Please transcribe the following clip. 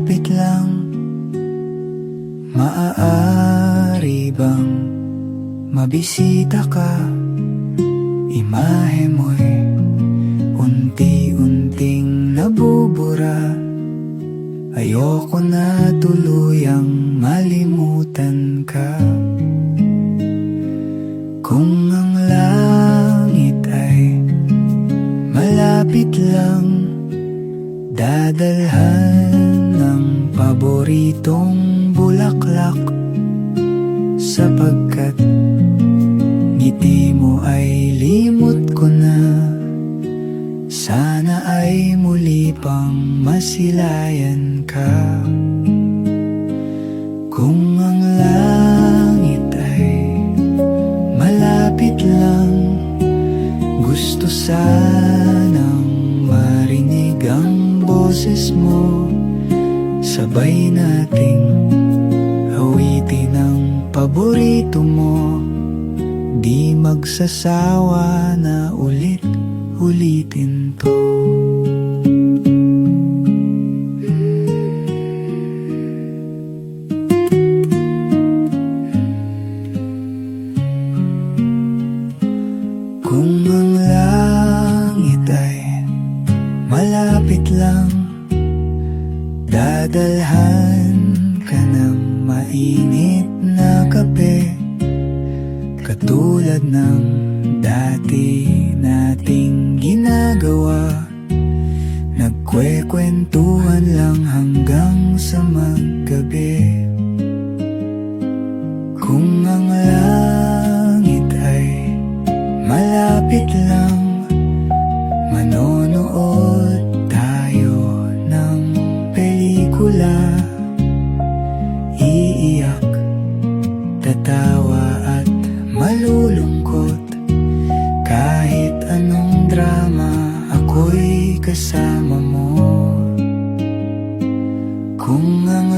malapit lang, maaari bang mabisita ka? Imahe mo'y unti-unting nabubura. Ayoko na tuluyang malimutan ka. Kung ang langit ay malapit lang, dadalhan ng paboritong bulaklak, sapagkat ngiti mo ay limot ko na. Sana ay muli pang masilayan ka. Kung ang langit ay malapit lang, gusto sanang marinig ang boses mo. Sabay nating awitin ang paborito mo. Di magsasawa na ulitin to. Kung ang langit ay malapit lang, dadalhan ka ng mainit na kape, katulad ng dati nating ginagawa. Nagkwekwentuhan lang hanggang sa maggabi. Kung ang langit ay malapit lang, manonood tayo ng pelikula. Iiyak, tatawa at malulungkot. Kahit anong drama, ako'y kasama mo. Kung ang